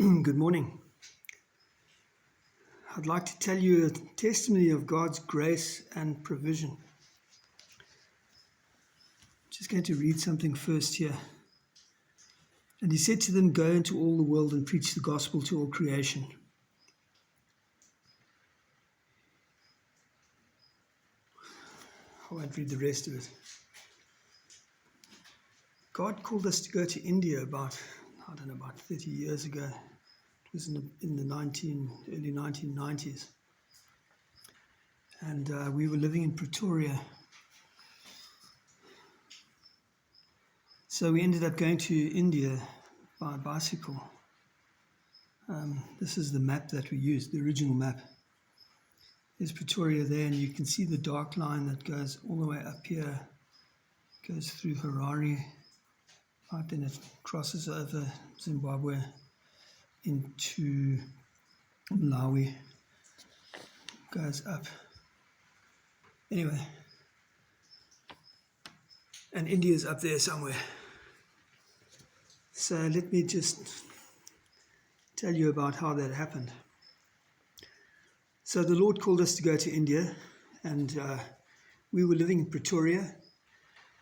Good morning. I'd like to tell you a testimony of God's grace and provision. Just going to read something first here. And he said to them, "Go into all the world and preach the gospel to all creation." I won't read the rest of it. God called us to go to India about 30 years ago. It was in the early 1990s. And we were living in Pretoria. So we ended up going to India by bicycle. This is the map that we used, the original map. There's Pretoria there, and you can see the dark line that goes all the way up here, goes through Harare, right, then it crosses over Zimbabwe into Malawi, goes up. Anyway, and India's up there somewhere. So let me just tell you about how that happened. So the Lord called us to go to India, and we were living in Pretoria,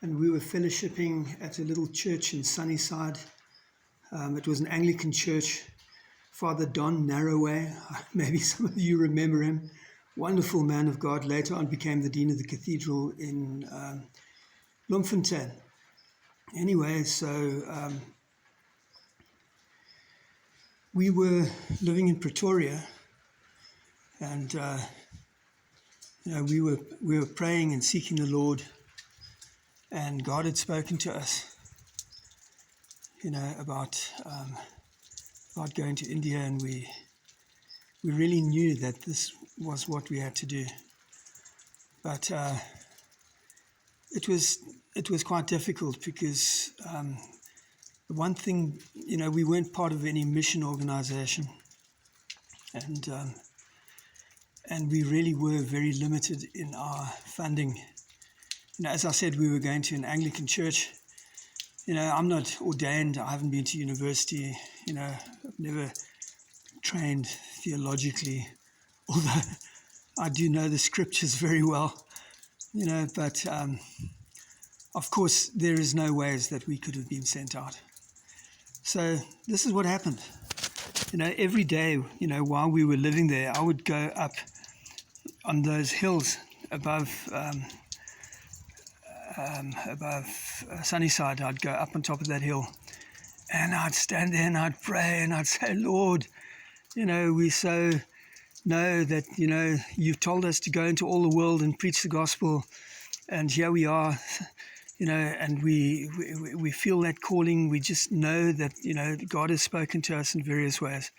and we were fellowshipping at a little church in Sunnyside. It was an Anglican church. Father Don Narroway, maybe some of you remember him, wonderful man of God, later on became the dean of the cathedral in Bloemfontein. Anyway, so we were living in Pretoria, and we were praying and seeking the Lord, and God had spoken to us, about going to India, and we really knew that this was what we had to do. But it was quite difficult because the one thing, we weren't part of any mission organization, and we really were very limited in our funding. As I said, we were going to an Anglican church. I'm not ordained. I haven't been to university. I've never trained theologically, although I do know the scriptures very well. But of course, there is no ways that we could have been sent out. So this is what happened. Every day, while we were living there, I would go up on those hills above Sunnyside. I'd go up on top of that hill, and I'd stand there and I'd pray and I'd say, "Lord, we so know that, you've told us to go into all the world and preach the gospel, and here we are, and we feel that calling. We just know that, God has spoken to us in various ways."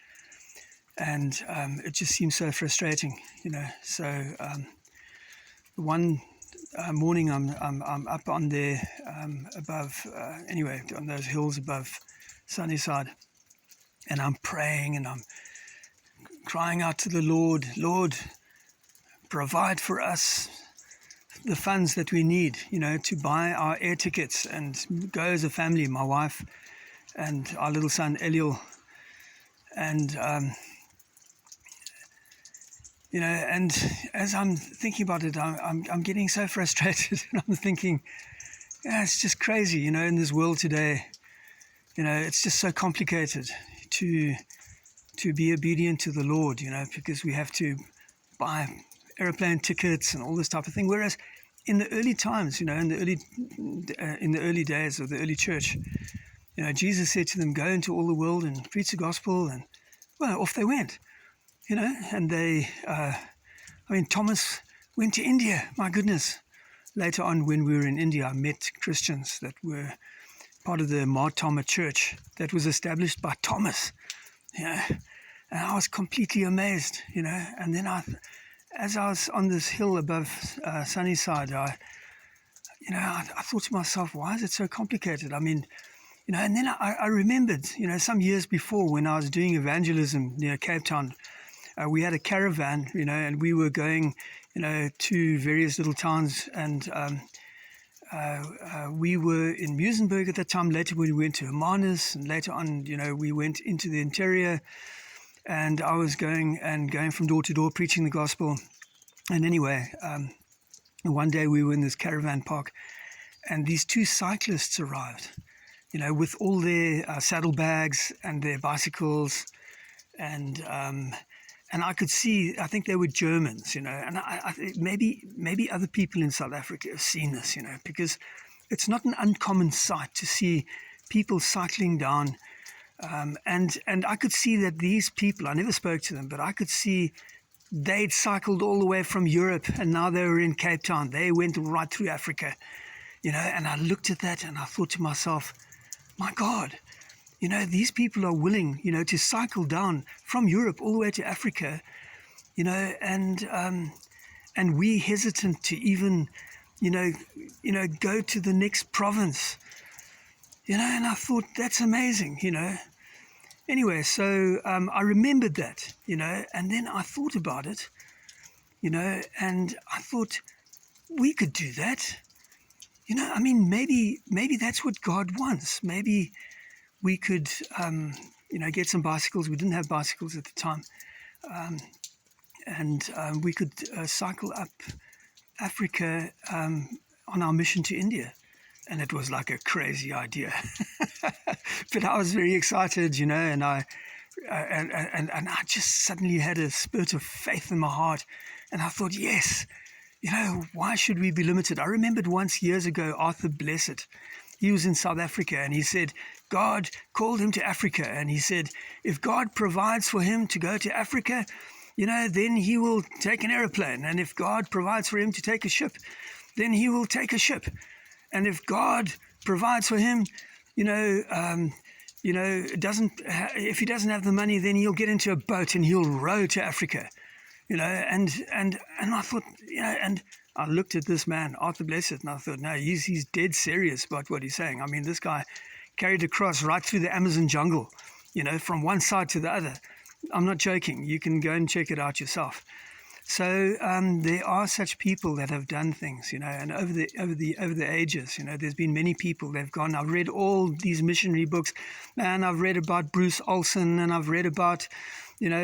And it just seems so frustrating, So one morning, I'm up on there above, on those hills above Sunnyside, and I'm praying and I'm crying out to the Lord, "Lord, provide for us the funds that we need, to buy our air tickets and go as a family, my wife and our little son Eliel." And and as I'm thinking about it, I'm getting so frustrated, and I'm thinking, it's just crazy, in this world today, it's just so complicated to be obedient to the Lord, because we have to buy airplane tickets and all this type of thing. Whereas in the early times, in the early days of the early church, Jesus said to them, "Go into all the world and preach the gospel," and well, off they went. And they, Thomas went to India, my goodness. Later on, when we were in India, I met Christians that were part of the Mar Thoma church that was established by Thomas, and I was completely amazed, and then as I was on this hill above Sunnyside, I thought to myself, why is it so complicated? And then I remembered, some years before when I was doing evangelism near Cape Town, we had a caravan, and we were going, to various little towns, and we were in Muizenberg at that time. Later we went to Hermanus, and later on, we went into the interior, and I was going from door to door preaching the gospel. And anyway, one day we were in this caravan park, and these two cyclists arrived, with all their saddlebags and their bicycles, and I could see, I think they were Germans, and maybe other people in South Africa have seen this, because it's not an uncommon sight to see people cycling down, and I could see that these people, I never spoke to them, but I could see they'd cycled all the way from Europe, and now they were in Cape Town. They went right through Africa, and I looked at that and I thought to myself, my God, these people are willing, to cycle down from Europe all the way to Africa, and we hesitant to even, go to the next province, and I thought that's amazing, Anyway, so I remembered that, and then I thought about it, and I thought we could do that, maybe that's what God wants. Maybe we could, get some bicycles. We didn't have bicycles at the time. And we could cycle up Africa on our mission to India. And it was like a crazy idea. But I was very excited, and I just suddenly had a spirit of faith in my heart. And I thought, yes, why should we be limited? I remembered once years ago, Arthur Blessed, he was in South Africa, and he said, God called him to Africa, and he said, if God provides for him to go to Africa, then he will take an aeroplane. And if God provides for him to take a ship, then he will take a ship. And if God provides for him, if he doesn't have the money, then he'll get into a boat and he'll row to Africa, and I thought, and I looked at this man, Arthur Blessed, and I thought, no, he's dead serious about what he's saying. I mean, this guy carried a cross right through the Amazon jungle, from one side to the other. I'm not joking. You can go and check it out yourself. So there are such people that have done things, and over the ages, there's been many people that have gone. I've read all these missionary books, and I've read about Bruce Olson, and I've read about,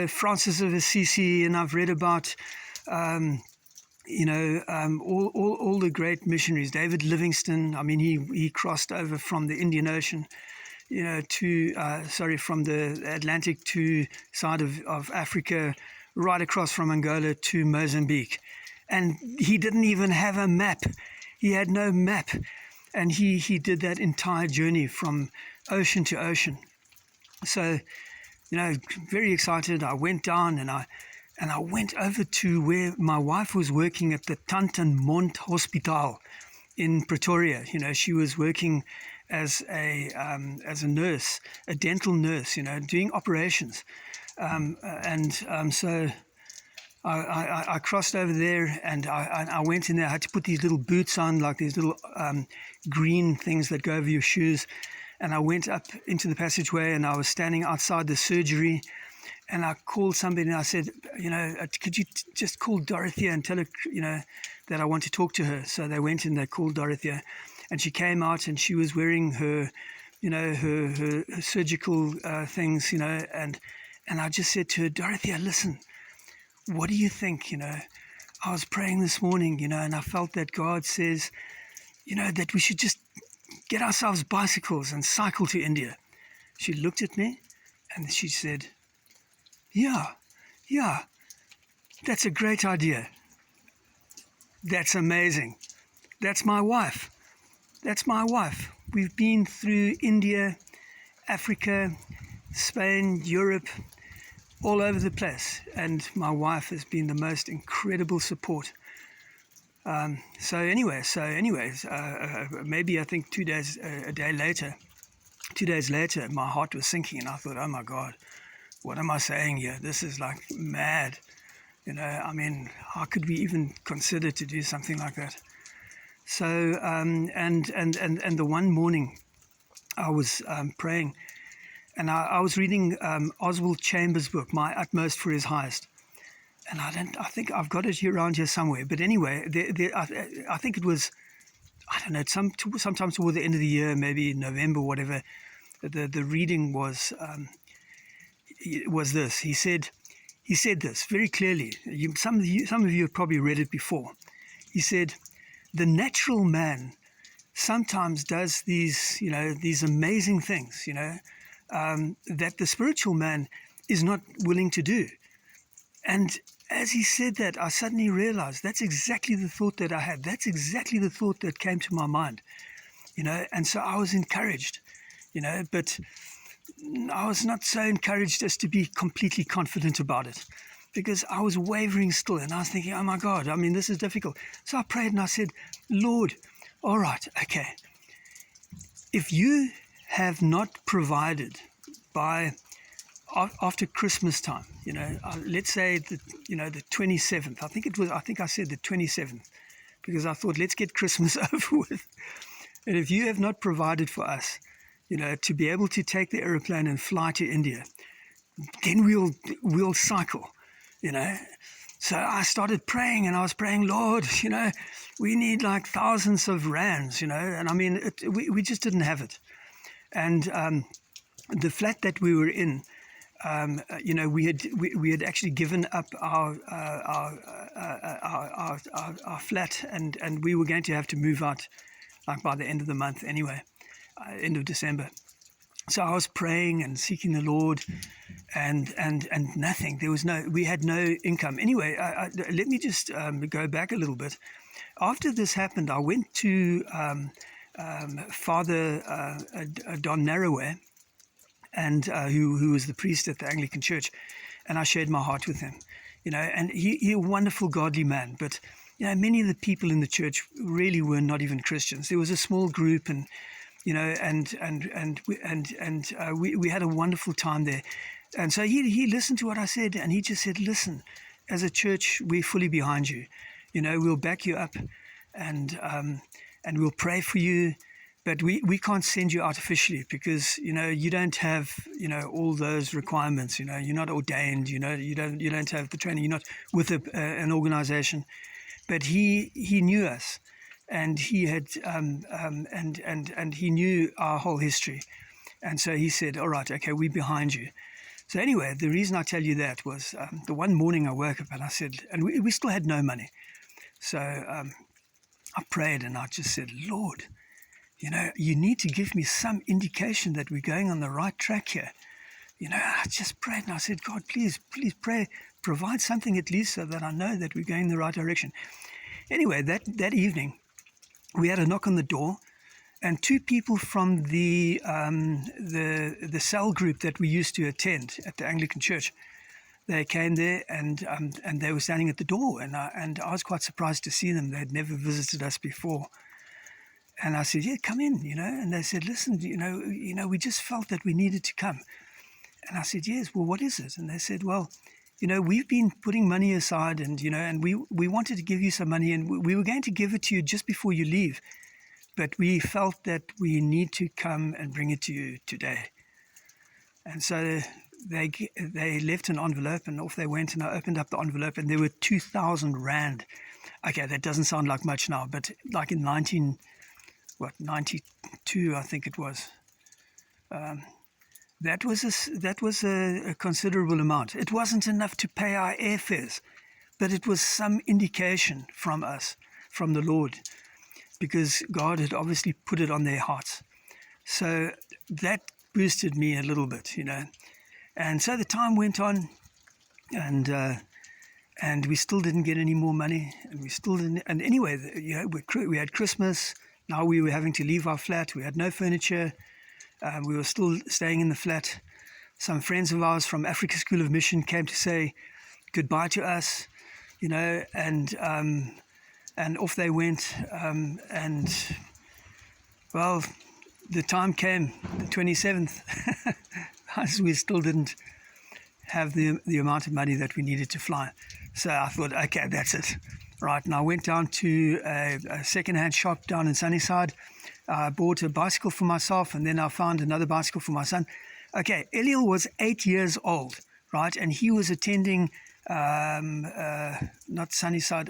Francis of Assisi, and I've read about, all the great missionaries. David Livingstone. I mean, he crossed over from the Indian Ocean, from the Atlantic to side of Africa, right across from Angola to Mozambique. And he didn't even have a map. He had no map. And he did that entire journey from ocean to ocean. So, very excited. I went down and I went over to where my wife was working at the Tantenmond Hospital in Pretoria. She was working as a nurse, a dental nurse, doing operations. So I crossed over there, and I went in there. I had to put these little boots on, like these little green things that go over your shoes. And I went up into the passageway, and I was standing outside the surgery, and I called somebody, and I said, could you just call Dorothea and tell her, that I want to talk to her. So they went and they called Dorothea, and she came out, and she was wearing her, her surgical things, and I just said to her, Dorothea, listen, what do you think? I was praying this morning, and I felt that God says, that we should just get ourselves bicycles and cycle to India. She looked at me and she said, yeah, that's a great idea. That's amazing. That's my wife. We've been through India, Africa, Spain, Europe, all over the place. And my wife has been the most incredible support. Anyways, maybe I think 2 days later, my heart was sinking, and I thought, oh my God, what am I saying here? This is like mad. How could we even consider to do something like that? So, and the one morning I was praying, and I was reading Oswald Chambers' book, My Utmost for His Highest. And I think I've got it here around here somewhere. But anyway, I think it was I don't know, sometimes toward the end of the year, maybe November, whatever, the reading was this. He said this very clearly. Some of you have probably read it before. He said, the natural man sometimes does these amazing things, that the spiritual man is not willing to do. And as he said that, I suddenly realized that's exactly the thought that I had. That's exactly the thought that came to my mind, and so I was encouraged, but I was not so encouraged as to be completely confident about it, because I was wavering still, and I was thinking, oh my God, I mean, this is difficult. So I prayed and I said, Lord, all right, okay, if you have not provided by after Christmas time, let's say the 27th. I think I said the 27th, because I thought, let's get Christmas over with. And if you have not provided for us, to be able to take the aeroplane and fly to India, then we'll cycle, So I started praying, and I was praying, Lord, we need like thousands of rands, and I mean, we just didn't have it. And the flat that we were in, we had actually given up our flat, and we were going to have to move out like by the end of the month anyway, end of December. So I was praying and seeking the Lord, and nothing. We had no income. Anyway, let me just go back a little bit. After this happened, I went to Father Don Narroway, and who was the priest at the Anglican Church, and I shared my heart with him, and he a wonderful, godly man, but many of the people in the church really were not even Christians. There was a small group, and we had a wonderful time there, and so he listened to what I said, and he just said, listen, as a church, we're fully behind you, we'll back you up, and we'll pray for you. But we can't send you artificially, because you don't have all those requirements. You're not ordained. You don't have the training. You're not with an organization. But he knew us, and he had and he knew our whole history, and so he said, "All right, okay, we're behind you." So anyway, the reason I tell you that was the one morning I woke up and I said, and we still had no money, so I prayed and I just said, Lord, you need to give me some indication that we're going on the right track here. I just prayed and I said, God, please provide something at least so that I know that we're going in the right direction. Anyway, that evening, we had a knock on the door, and two people from the cell group that we used to attend at the Anglican Church, they came there, and they were standing at the door, and I was quite surprised to see them. They'd never visited us before. And I said, yeah, come in, and they said, listen, we just felt that we needed to come. And I said, yes, well, what is it? And they said, well, we've been putting money aside, and, and we wanted to give you some money, and we were going to give it to you just before you leave. But we felt that we need to come and bring it to you today. And so they left an envelope, and off they went, and I opened up the envelope, and there were 2,000 rand. Okay, that doesn't sound like much now, but like in 92, I think it was. That was a considerable amount. It wasn't enough to pay our airfares, but it was some indication from us, from the Lord, because God had obviously put it on their hearts. So that boosted me a little bit, And so the time went on, and we still didn't get any more money, and we still didn't. And anyway, we had Christmas. Now we were having to leave our flat. We had no furniture. We were still staying in the flat. Some friends of ours from Africa School of Mission came to say goodbye to us, and off they went. And well, the time came, the 27th, as we still didn't have the amount of money that we needed to fly. So I thought, okay, that's it. Right, and I went down to a second-hand shop down in Sunnyside. I bought a bicycle for myself, and then I found another bicycle for my son. Okay, Eliel was 8 years old, right, and he was attending, not Sunnyside,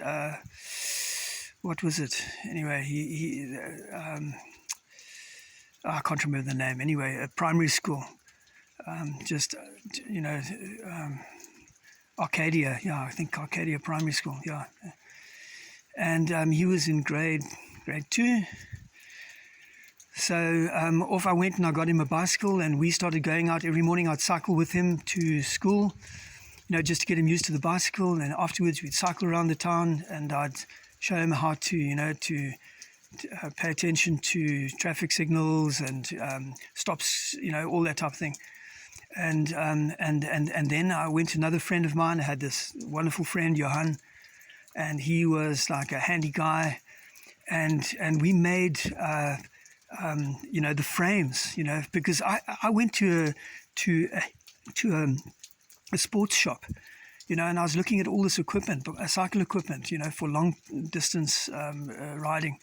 what was it? Anyway, I can't remember the name. Anyway, a primary school, just you know, Arcadia. Yeah, I think Arcadia Primary School. Yeah, and he was in grade 2. So off I went and I got him a bicycle, and we started going out every morning. I'd cycle with him to school, just to get him used to the bicycle. And afterwards we'd cycle around the town, and I'd show him how to pay attention to traffic signals and stops, all that type of thing. And then I went to another friend of mine. I had this wonderful friend, Johan, and he was like a handy guy, and we made the frames, because I went to a sports shop, and I was looking at all this equipment, cycle equipment, for long distance riding.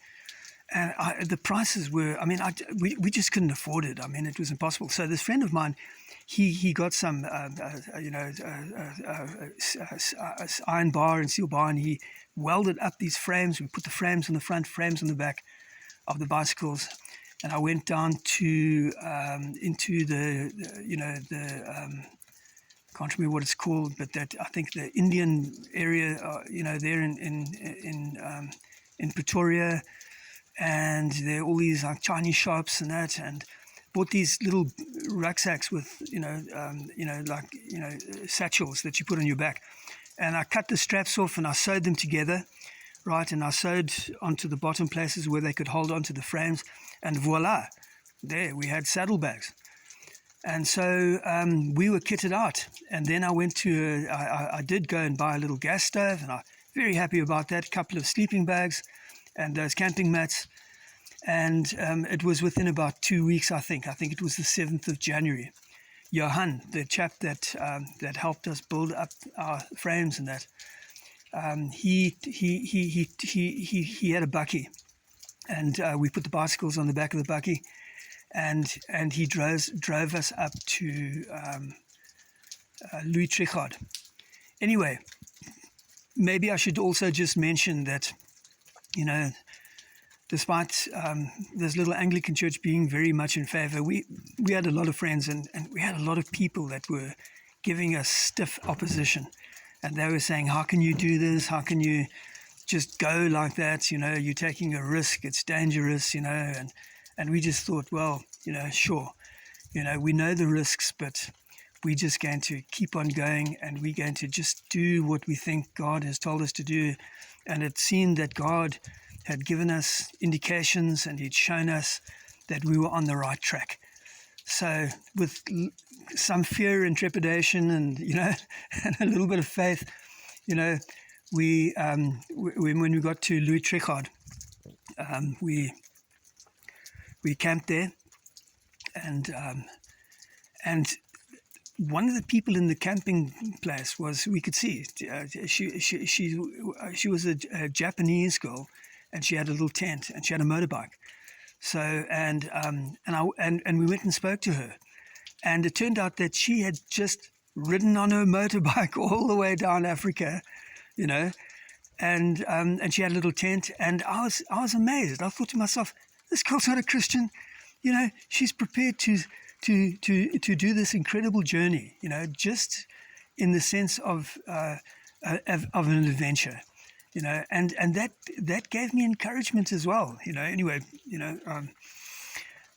And the prices were, we just couldn't afford it. It was impossible. So this friend of mine, he got some, iron bar and steel bar, and he welded up these frames. We put the frames on the front, frames on the back of the bicycles. And I went down to into the can't remember what it's called, but that I think the Indian area, there in Pretoria, and there are all these like Chinese shops and that, and bought these little rucksacks with satchels that you put on your back, and I cut the straps off and I sewed them together, right, and I sewed onto the bottom places where they could hold onto the frames, and voila, there we had saddlebags. And so we were kitted out, and then I went to I did go and buy a little gas stove, and I'm very happy about that. A couple of sleeping bags and those camping mats, and it was within about 2 weeks. I think it was the 7th of January. Johan, the chap that helped us build up our frames and that, he had a bakkie, and we put the bicycles on the back of the bakkie, and he drove us up to Louis Trichardt. Anyway, maybe I should also just mention that, despite this little Anglican church being very much in favor, we had a lot of friends, and we had a lot of people that were giving us stiff opposition. And they were saying, how can you do this? How can you just go like that? You're taking a risk. It's dangerous, and we just thought, well, sure, we know the risks, but we're just going to keep on going, and we're going to just do what we think God has told us to do. And it seemed that God had given us indications, and he'd shown us that we were on the right track. So with some fear and trepidation and, and a little bit of faith, we when we got to Louis Trichardt, we camped there, and one of the people in the camping place we could see, she was a Japanese girl, and she had a little tent, and she had a motorbike. So and we went and spoke to her, and it turned out that she had just ridden on her motorbike all the way down Africa, and she had a little tent, and I was amazed. I thought to myself, this girl's not a Christian, she's prepared to do this incredible journey, just in the sense of an adventure, and that gave me encouragement as well, Anyway,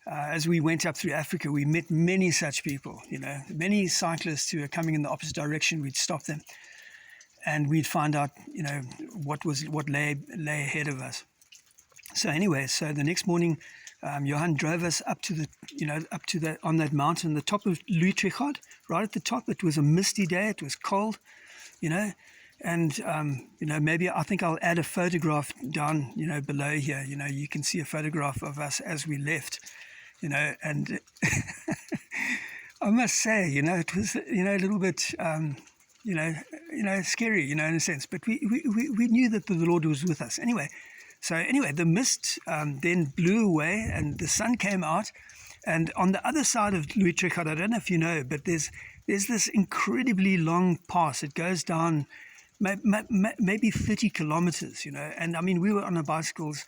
as we went up through Africa, we met many such people, many cyclists who are coming in the opposite direction. We'd stop them, and we'd find out, what lay ahead of us. So anyway, the next morning, Johan drove us up to on that mountain, the top of Louis Trichardt, right at the top. It was a misty day. It was cold, and maybe I think I'll add a photograph down, below here. You can see a photograph of us as we left, and I must say, it was, a little bit, scary, in a sense, but we knew that the Lord was with us. Anyway, the mist then blew away, and the sun came out. And on the other side of Louis Trichardt, I don't know if you know, but there's this incredibly long pass. It goes down maybe 30 kilometers, And I mean, we were on our bicycles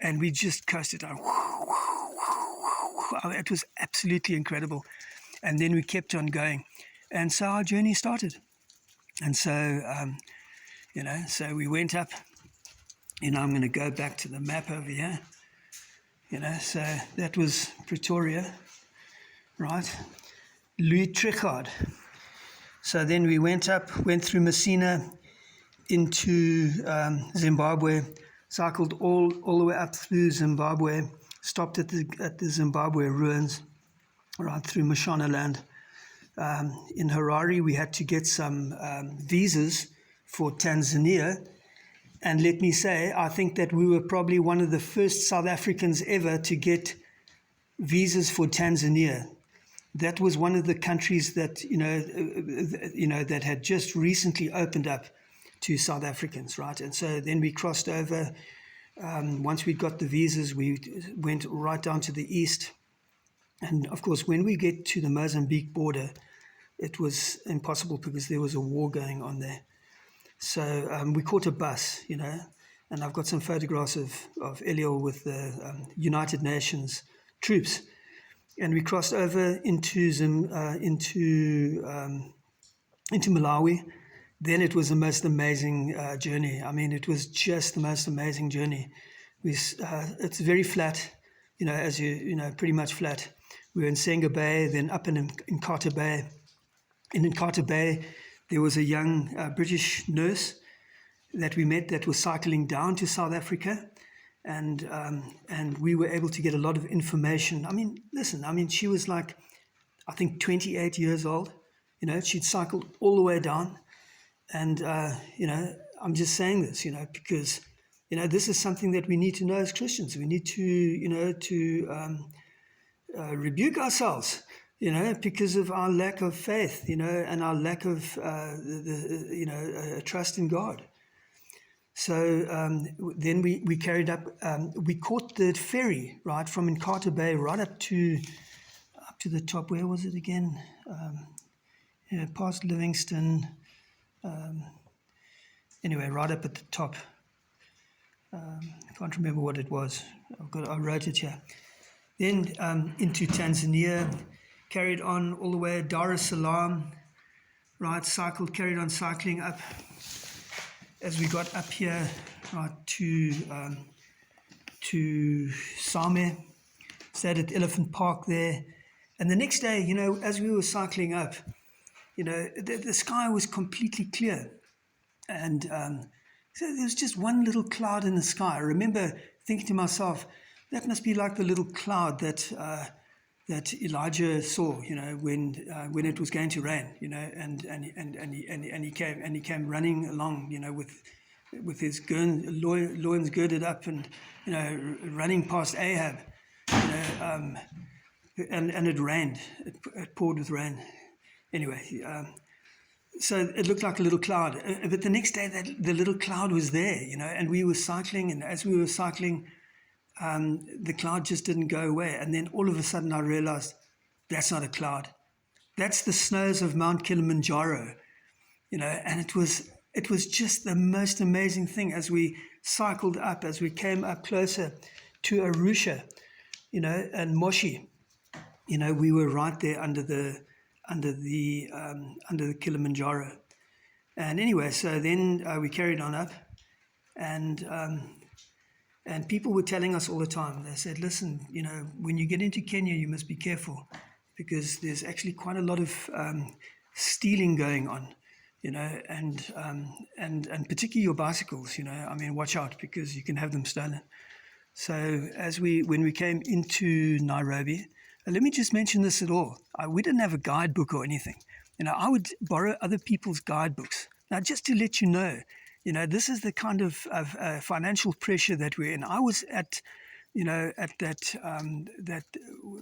and we just coasted down. It was absolutely incredible. And then we kept on going. And so our journey started. And so, so we went up. I'm going to go back to the map over here. So that was Pretoria, right? Louis Trichardt. So then we went through Messina into Zimbabwe, cycled all the way up through Zimbabwe, stopped at the Zimbabwe ruins, right through Mashonaland. In Harare, we had to get some visas for Tanzania. And let me say, I think that we were probably one of the first South Africans ever to get visas for Tanzania. That was one of the countries that, that had just recently opened up to South Africans, right? And so then we crossed over. Once we got the visas, we went right down to the east. And of course, when we get to the Mozambique border, it was impossible because there was a war going on there. So we caught a bus, and I've got some photographs of Eliel with the United Nations troops. And we crossed over into Malawi. Then it was the most amazing journey. I mean, it was just the most amazing journey. It's very flat, as pretty much flat. We were in Senga Bay, then up in Inkatha Bay. In Inkatha Bay, there was a young British nurse that we met that was cycling down to South Africa, and we were able to get a lot of information. I mean, listen, she was like, I think 28 years old. She'd cycled all the way down, and I'm just saying this, because this is something that we need to know as Christians. We need to rebuke ourselves. Because of our lack of faith, and our lack of trust in God. So then we carried up. We caught the ferry right from Inkatha Bay right up to the top. Where was it again? Past Livingston. Anyway, right up at the top. I can't remember what it was. I wrote it here. Then into Tanzania. Carried on all the way Dar es Salaam, right? Carried on cycling up as we got up here, right to Same. Stayed at Elephant Park there, and the next day, as we were cycling up, the sky was completely clear, and so there was just one little cloud in the sky. I remember thinking to myself, that must be like the little cloud that Elijah saw, when it was going to rain, and he came running along, with his loins girded up, and running past Ahab, and it rained, it poured with rain. Anyway, so it looked like a little cloud, but the next day the little cloud was there, and we were cycling, and as we were cycling, the cloud just didn't go away. And then all of a sudden I realized that's not a cloud. That's the snows of Mount Kilimanjaro, and it was just the most amazing thing as we cycled up, as we came up closer to Arusha, and Moshi, we were right there under the Kilimanjaro. And anyway, so then we carried on up, and people were telling us all the time, they said, listen, when you get into Kenya, you must be careful because there's actually quite a lot of stealing going on, and particularly your bicycles, watch out because you can have them stolen. So when we came into Nairobi, let me just mention this at all. We didn't have a guidebook or anything. I would borrow other people's guidebooks. Now, just to let you know, this is the kind of financial pressure that we're in. I was at that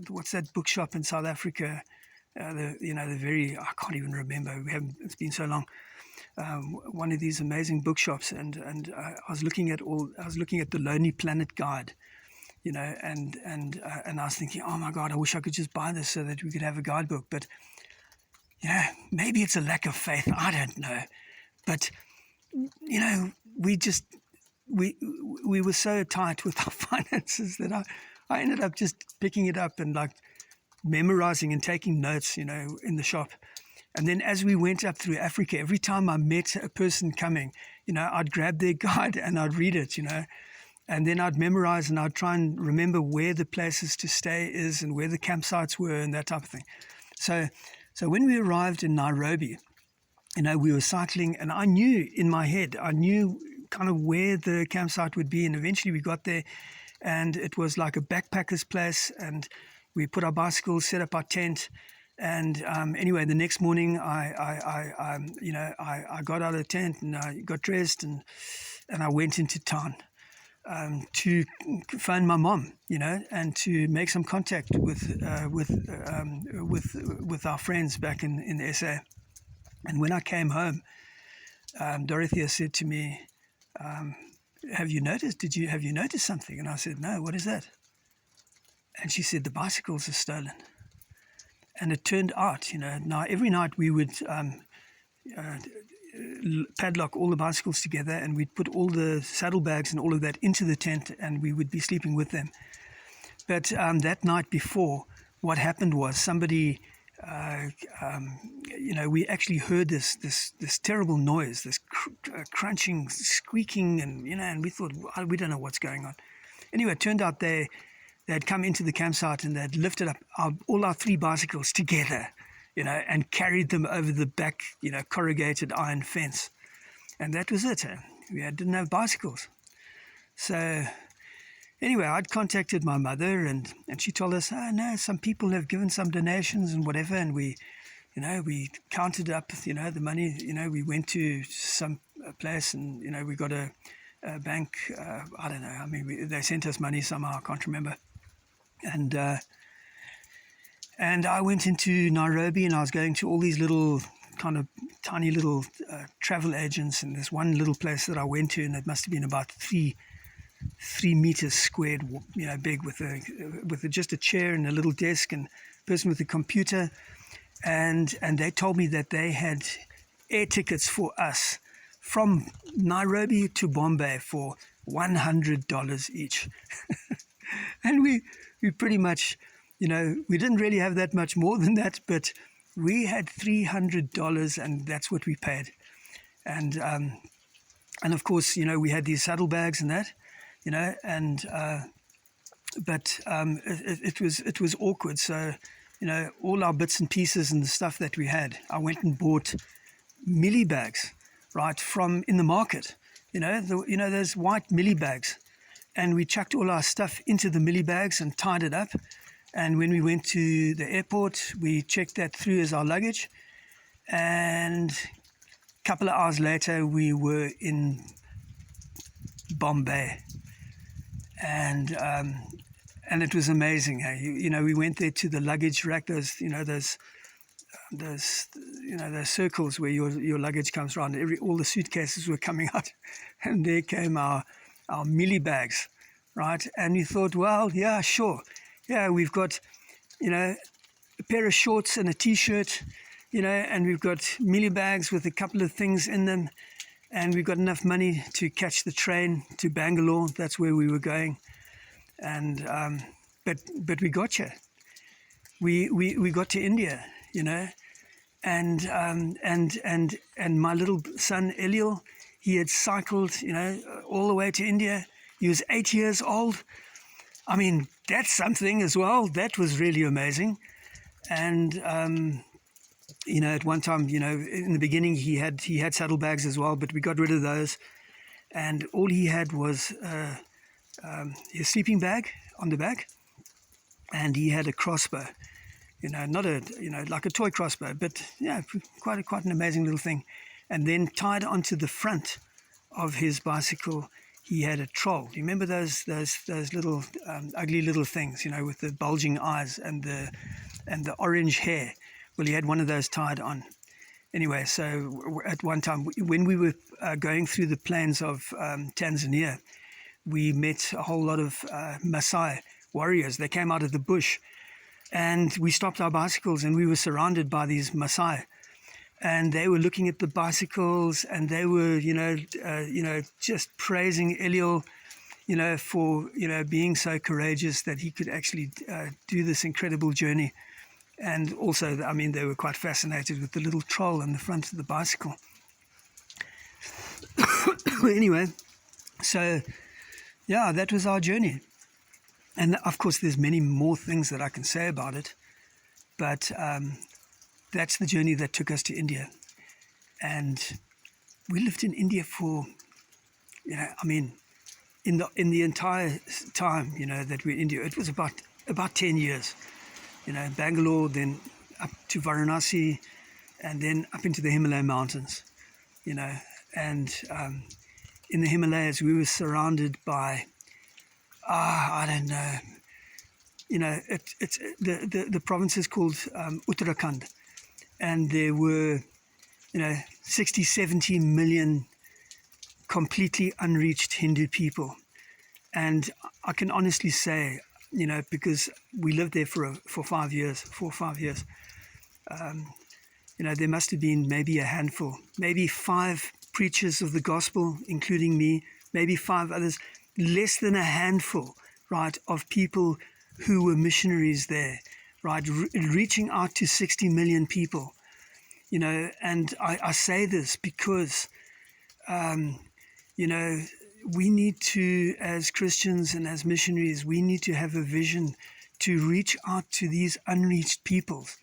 what's that bookshop in South Africa? The very, I can't even remember. It's been so long. One of these amazing bookshops, and I was looking at the Lonely Planet Guide, and I was thinking, oh my God, I wish I could just buy this so that we could have a guidebook. But maybe it's a lack of faith. I don't know, but you know, we just we we were so tight with our finances that I ended up just picking it up and like memorizing and taking notes, you know, in the shop. And then as we went up through Africa, every time I met a person coming, you know, I'd grab their guide and I'd read it, you know, and then I'd memorize and I'd try and remember where the places to stay is and where the campsites were and that type of thing. So when we arrived in Nairobi, you know, we were cycling and I knew in my head, I knew kind of where the campsite would be. And eventually we got there and it was like a backpacker's place and we put our bicycles, set up our tent. And anyway, the next morning, I got out of the tent and I got dressed and I went into town to phone my mom, you know, and to make some contact with our friends back in the SA. And when I came home, Dorothea said to me, "Have you noticed something?" And I said, "No, what is that?" And she said, "The bicycles are stolen." And it turned out, you know, now every night we would padlock all the bicycles together and we'd put all the saddlebags and all of that into the tent and we would be sleeping with them. But that night before, what happened was somebody, you know, we actually heard this terrible noise, this crunching, squeaking, and, you know, and we thought, we don't know what's going on. Anyway, it turned out they'd come into the campsite and they'd lifted up all our 3 bicycles together, you know, and carried them over the back, you know, corrugated iron fence. And that was it. We didn't have bicycles. So anyway, I'd contacted my mother and she told us, "Oh, no, some people have given some donations and whatever." And we, you know, we counted up, you know, the money, you know, we went to some place and, you know, we got a bank, I don't know, I mean, they sent us money somehow, I can't remember. And I went into Nairobi and I was going to all these little kind of tiny little travel agents, and there's one little place that I went to and it must have been about 3 meters squared, you know, big, with just a chair and a little desk and a person with a computer, and they told me that they had air tickets for us from Nairobi to Bombay for $100 each. And we pretty much, you know, we didn't really have that much more than that, but we had $300 and that's what we paid. And of course, you know, we had these saddlebags and that, you know, and but it was awkward. So, you know, all our bits and pieces and the stuff that we had, I went and bought milli bags, right, from in the market, you know, those white milli bags. And we chucked all our stuff into the milli bags and tied it up. And when we went to the airport, we checked that through as our luggage. And a couple of hours later, we were in Bombay. And it was amazing. Hey? You know, we went there to the luggage rack. Those circles where your luggage comes around. All the suitcases were coming out, and there came our milli bags, right? And we thought, well, yeah, sure. Yeah, we've got, you know, a pair of shorts and a T-shirt, you know, and we've got milli bags with a couple of things in them, and we've got enough money to catch the train to Bangalore. That's where we were going. And but we got you. We got to India, you know, and my little son Eliel, he had cycled, you know, all the way to India. He was 8 years old. I mean, that's something as well. That was really amazing. And you know, at one time, you know, in the beginning, he had saddlebags as well, but we got rid of those, and all he had was his sleeping bag on the back, and he had a crossbow. You know, not a, you know, like a toy crossbow, but yeah, quite an amazing little thing. And then tied onto the front of his bicycle, he had a troll. Do you remember those little ugly little things, you know, with the bulging eyes and the orange hair? Well, he had one of those tied on. Anyway, so at one time when we were going through the plains of Tanzania, we met a whole lot of Maasai warriors. They came out of the bush, and we stopped our bicycles, and we were surrounded by these Maasai. and they were looking at the bicycles, and they were, just praising Eliel, for, being so courageous that he could actually do this incredible journey. And also, I mean, they were quite fascinated with the little troll in the front of the bicycle. Anyway, so, yeah, that was our journey. And of course, there's many more things that I can say about it. But that's the journey that took us to India. And we lived in India for, in the entire time, that we were in India, it was about 10 years. Bangalore, then up to Varanasi, and then up into the Himalaya mountains, and in the Himalayas we were surrounded by, I don't know, it's the province is called Uttarakhand, and there were, 60, 70 million completely unreached Hindu people. And I can honestly say, because we lived there for 5 years, 4 or 5 years, there must have been maybe a handful, maybe 5 preachers of the gospel, including me, maybe 5 others, less than a handful, right, of people who were missionaries there, right, reaching out to 60 million people, and I say this because, we need to, as Christians and as missionaries, we need to have a vision to reach out to these unreached peoples,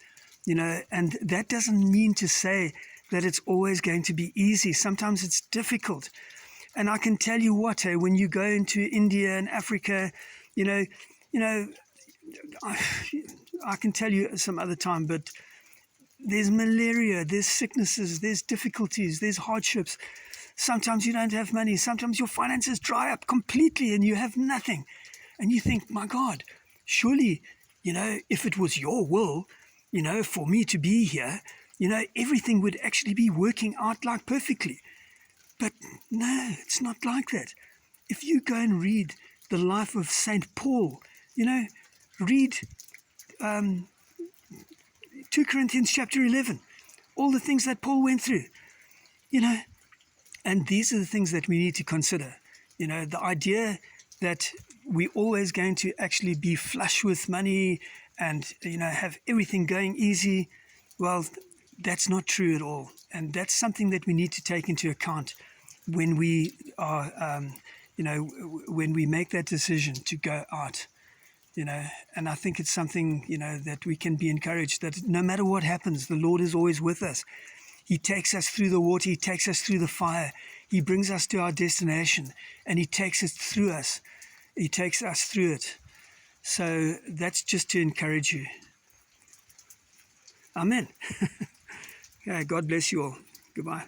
and that doesn't mean to say that it's always going to be easy. Sometimes it's difficult. And I can tell you what, when you go into India and Africa, I can tell you some other time, but there's malaria, there's sicknesses, there's difficulties, there's hardships. Sometimes you don't have money. Sometimes your finances dry up completely and you have nothing. And you think, my God, surely, if it was your will, for me to be here, everything would actually be working out like perfectly. But no, it's not like that. If you go and read the life of St. Paul, read 2 Corinthians chapter 11, all the things that Paul went through, and these are the things that we need to consider. The idea that we're always going to actually be flush with money and, have everything going easy, well, that's not true at all. And that's something that we need to take into account when we are, when we make that decision to go out, and I think it's something, that we can be encouraged that no matter what happens, the Lord is always with us. He takes us through the water. He takes us through the fire. He brings us to our destination, and he takes us through us. He takes us through it. So that's just to encourage you. Amen. Yeah, God bless you all. Goodbye.